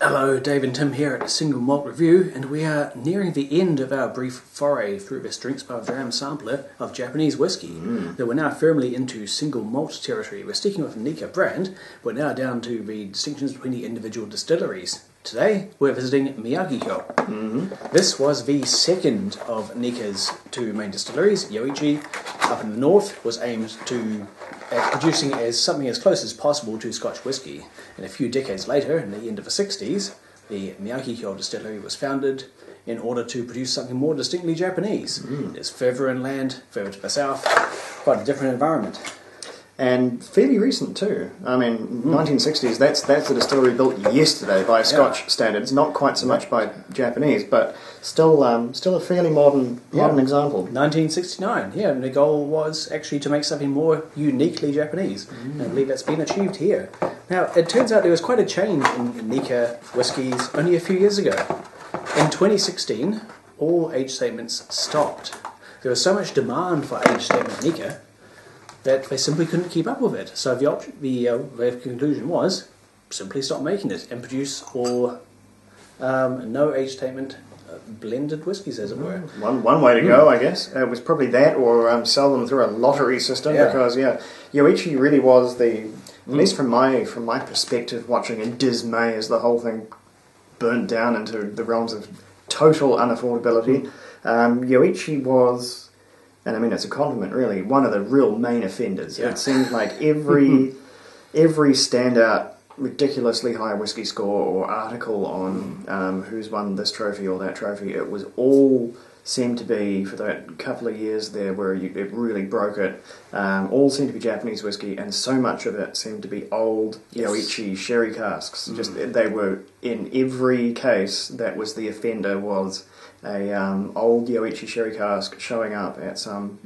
Hello, Dave and Tim here at a Single Malt Review, and we are nearing the end of our brief foray through this Drinks by the Dram sampler of Japanese whiskey. That we're now firmly into single malt territory. We're sticking with the Nikka brand, but now down to the distinctions between the individual distilleries. Today, we're visiting Miyagiko. This was the second of Nikka's two main distilleries. Yoichi, up in the north, was aimed at producing something as close as possible to Scotch whisky. And a few decades later, in the end of the 60s, the Miyagiko distillery was founded in order to produce something more distinctly Japanese. It's further inland, further to the south, quite a different environment. And fairly recent too. I mean, 1960s, that's a distillery built yesterday by Scotch standards, not quite so much by Japanese, but still a fairly modern example. 1969, and the goal was actually to make something more uniquely Japanese. And I believe that's been achieved here. Now, it turns out there was quite a change in Nikka whiskies only a few years ago. In 2016, all age statements stopped. There was so much demand for age statement Nikka that they simply couldn't keep up with it. So the conclusion was simply stop making it and produce all no age statement blended whiskies, as it were. One way to go, I guess, was probably that, or sell them through a lottery system. Because Yoichi really was at least from my perspective, watching in dismay as the whole thing burnt down into the realms of total unaffordability. Yoichi was, and I mean it's a compliment really, one of the real main offenders. It seemed like every standout ridiculously high whiskey score or article on who's won this trophy or that trophy, it was all seemed to be, for that couple of years there where it really broke it, all seemed to be Japanese whiskey, and so much of it seemed to be old Yoichi sherry casks. Just they were, in every case, that was the offender, was a old Yoichi sherry cask showing up at some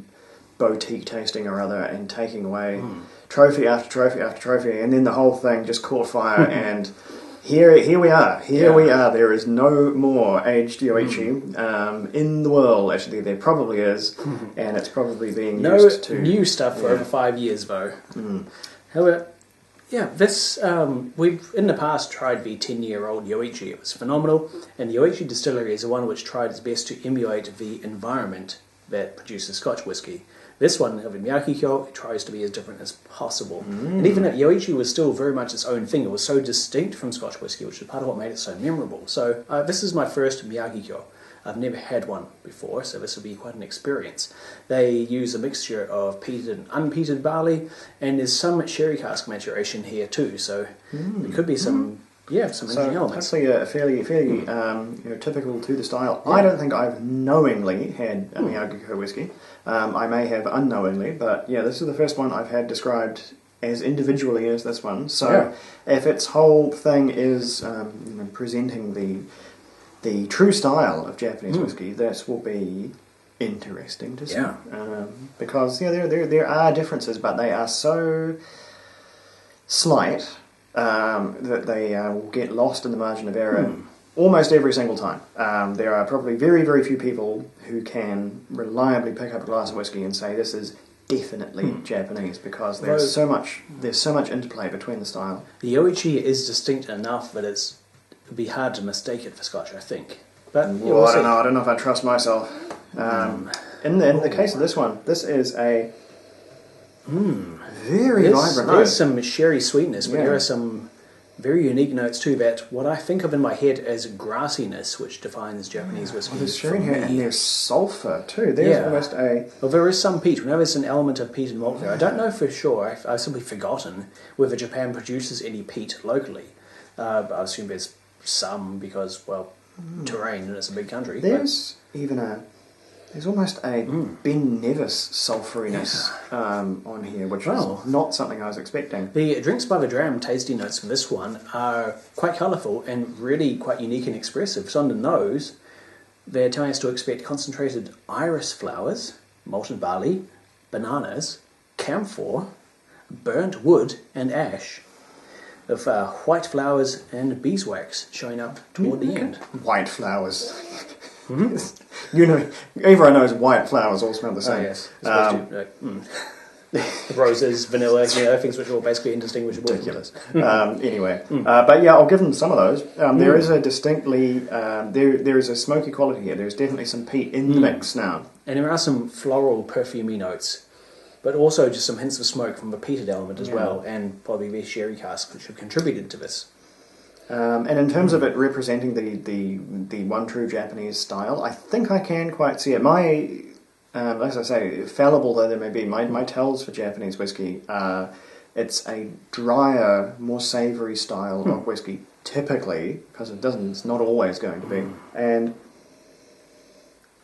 boutique tasting or other and taking away trophy after trophy after trophy, and then the whole thing just caught fire and here we are. We are. There is no more aged Yoichi in the world. Actually, there probably is, and it's probably being used to... No new stuff for over 5 years, though. However, this we've in the past tried the 10-year-old Yoichi. It was phenomenal, and the Yoichi distillery is the one which tried its best to emulate the environment that produces Scotch whisky. This one, of Miyagiko, it tries to be as different as possible. And even if Yoichi was still very much its own thing, it was so distinct from Scotch whisky, which is part of what made it so memorable. So this is my first Miyagiko. I've never had one before, so this will be quite an experience. They use a mixture of peated and unpeated barley, and there's some sherry cask maturation here too, so there could be some interesting elements. Hopefully a fairly typical to the style. I don't think I've knowingly had a Miyagiko whiskey. I may have unknowingly, but this is the first one I've had described as individually as this one. So if its whole thing is presenting the true style of Japanese whiskey, this will be interesting to see. Because there are differences, but they are so slight that they will get lost in the margin of error almost every single time. There are probably very, very few people who can reliably pick up a glass of whiskey and say this is definitely Japanese, because there's so much interplay between the style. The Yoichi is distinct enough that it'd be hard to mistake it for Scotch, I think. But I don't know if I trust myself. In the case of this one, this is a very vibrant note. There's some sherry sweetness, but there are some very unique notes too, that what I think of in my head as grassiness, which defines Japanese whiskey. There's sherry here, and there's sulphur too. There's almost a... Well, there is some peat. Whenever there's an element of peat and malt there, I don't know for sure, I've simply forgotten whether Japan produces any peat locally. But I assume there's some, because, terrain, and it's a big country. There's almost a Ben Nevis sulphuriness on here, which is not something I was expecting. The Drinks by the Dram tasty notes for this one are quite colourful and really quite unique and expressive. So on the nose, they're telling us to expect concentrated iris flowers, malted barley, bananas, camphor, burnt wood and ash, of white flowers and beeswax showing up toward the end. White flowers. Everyone knows white flowers all smell the same. Oh, yes. roses, vanilla, things which are all basically indistinguishable. Ridiculous. Anyway, but yeah, I'll give them some of those. There is a distinctly there is a smoky quality here. There's definitely some peat in the mix now, and there are some floral, perfumey notes, but also just some hints of smoke from the peated element as well, and probably the sherry cask which have contributed to this. And in terms of it representing the one true Japanese style, I think I can quite see it. As I say, fallible though they may be, my tells for Japanese whiskey, it's a drier, more savoury style of whiskey, typically, because it's not always going to be. And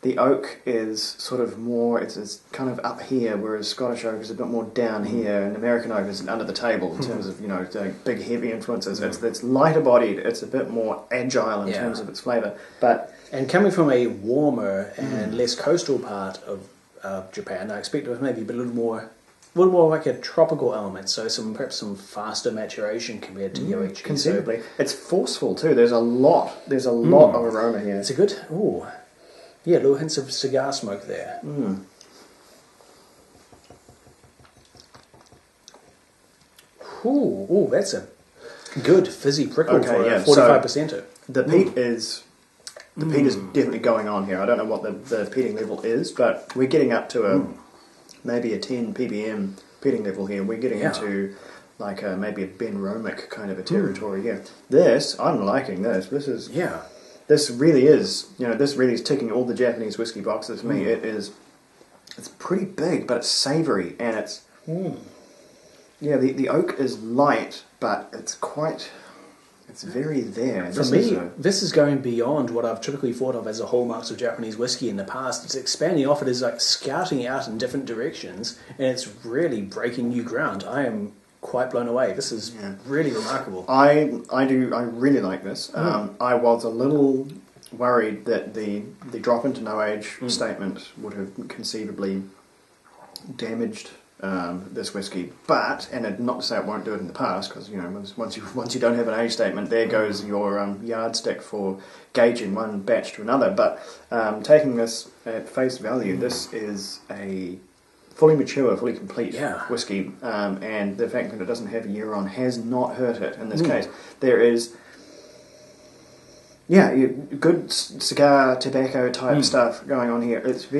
the oak is sort of more, it's kind of up here, whereas Scottish oak is a bit more down here, and American oak is under the table in terms of, the big heavy influences. It's lighter bodied, it's a bit more agile in terms of its flavour. And coming from a warmer and less coastal part of Japan, I expect it was maybe a little more like a tropical element, so perhaps some faster maturation compared to Yoichi. Conceivably. It's forceful too, there's a lot of aroma here. It's a good, little hints of cigar smoke there. Ooh, that's a good fizzy prickle for a 45%er. The peat is definitely going on here. I don't know what the peating level is, but we're getting up to maybe a 10 ppm peating level here. We're getting into like maybe a Ben Romick kind of a territory here. I'm liking this. This really is, this really is ticking all the Japanese whiskey boxes for me. It's pretty big, but it's savoury, and it's, the oak is light, but it's very there. For me, this is going beyond what I've typically thought of as the hallmarks of Japanese whiskey in the past. It's expanding off it as like scouting out in different directions, and it's really breaking new ground. I am quite blown away. This is really remarkable. I really like this. I was a little worried that the drop into no age statement would have conceivably damaged this whiskey, and not to say it won't do it in the past, because once you don't have an age statement, there goes your yardstick for gauging one batch to another. But taking this at face value, this is a fully mature, fully complete whiskey, and the fact that it doesn't have a year on has not hurt it in this case. There is good cigar, tobacco type stuff going on here. It's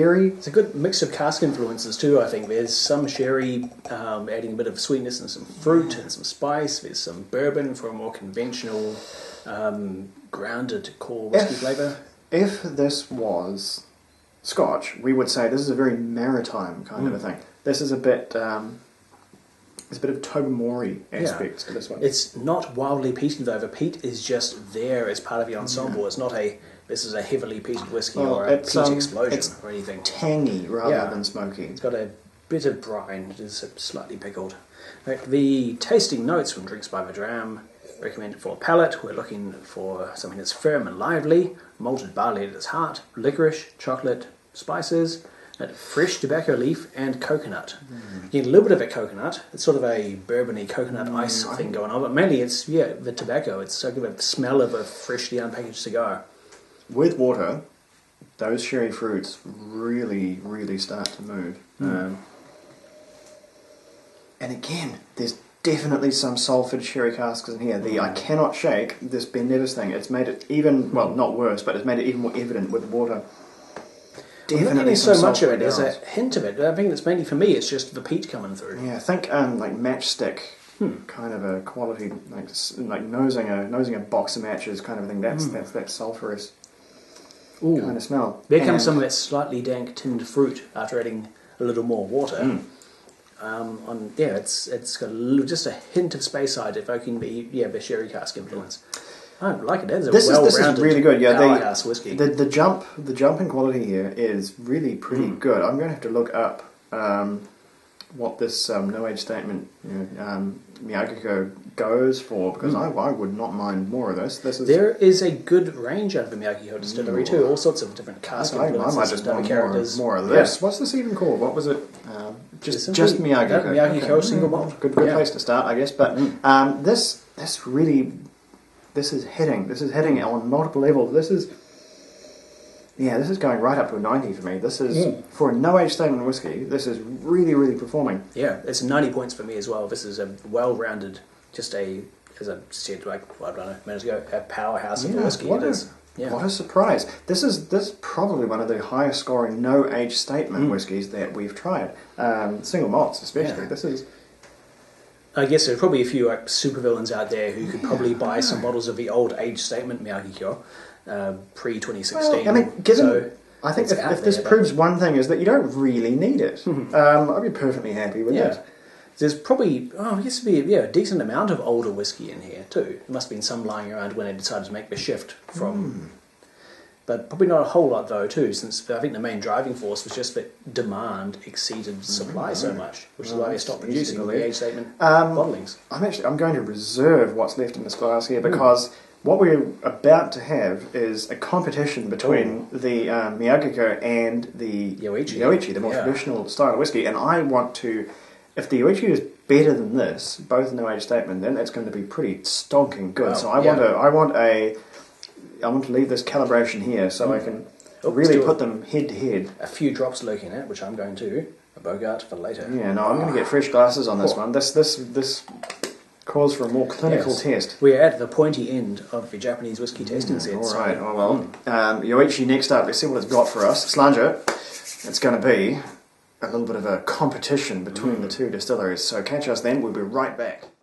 a good mix of cask influences too, I think. There's some sherry adding a bit of sweetness and some fruit and some spice. There's some bourbon for a more conventional, grounded core whiskey flavour. If this was Scotch, we would say this is a very maritime kind of a thing. This is a bit... there's a bit of Tobermory aspects to this one. It's not wildly peated though. The peat is just there as part of the ensemble. It's not this is a heavily peated whiskey or a peat explosion or anything. Tangy rather than smoky. It's got a bit of brine. It is slightly pickled. Right, the tasting notes from Drinks by the Dram recommend for palate. We're looking for something that's firm and lively, malted barley at its heart, licorice, chocolate, spices, fresh tobacco leaf and coconut. You get a little bit of a coconut. It's sort of a bourbony coconut ice thing going on, but mainly it's the tobacco. It's sort of the smell of a freshly unpackaged cigar. With water, those sherry fruits really, really start to move. And again, there's definitely some Salford sherry casks in here. I cannot shake this Ben Nevis thing. It's made it even, not worse, but it's made it even more evident with water. Definitely so much of it. There's a hint of it. I think that's mainly for me. It's just the peat coming through. Yeah, I think like matchstick kind of a quality, like nosing a box of matches kind of thing. That's that sulphurous kind of smell. There comes some of that slightly dank tinned fruit after adding a little more water. It's got just a hint of Speyside evoking the sherry cask influence. I like it. This is really good. Yeah, powerhouse whiskey. The jump in quality here is really pretty good. I'm going to have to look up what this no age statement Miyagiko goes for, because I would not mind more of this. There is a good range out of the Miyagiko distillery too. All sorts of different cask influences. I might just want more of this. Yeah. What's this even called? What was it? Just Miyagiko. Miyagiko single malt. Good place to start, I guess. But this is hitting. This is hitting on multiple levels. Yeah, this is going right up to a 90 for me. This is, for a no-age statement whiskey, this is really, really performing. Yeah, it's 90 points for me as well. This is a well-rounded, just a, as I said, like, I don't know, minutes ago, a powerhouse of a whiskey. What a surprise. This is probably one of the highest scoring no-age statement whiskies that we've tried. Single malts especially. This is... I guess there are probably a few like supervillains out there who could probably buy some bottles of the old age statement Miyagikyo pre-2016. Well, I mean, I think if this proves one thing is that you don't really need it. I'd be perfectly happy with it. There's probably, I guess there'd be a decent amount of older whiskey in here too. There must have been some lying around when they decided to make the shift from... But probably not a whole lot though too, since I think the main driving force was just that demand exceeded supply so much, which is why they stopped producing the age statement bottlings. I'm going to reserve what's left in this glass here because what we're about to have is a competition between the Miyagiko and the Yoichi, the more traditional style of whiskey, and I want to, if the Yoichi is better than this, both no age statement, then that's going to be pretty stonking good. So I want to leave this calibration here so I can really put them head to head. A few drops lurking in it, which I'm going to bogart for later. Yeah, no, I'm going to get fresh glasses on this one. This calls for a more clinical test. We're at the pointy end of the Japanese whiskey tasting set. All right, Yoichi next up. Let's see what it's got for us. Slanger, it's going to be a little bit of a competition between the two distilleries. So catch us then. We'll be right back.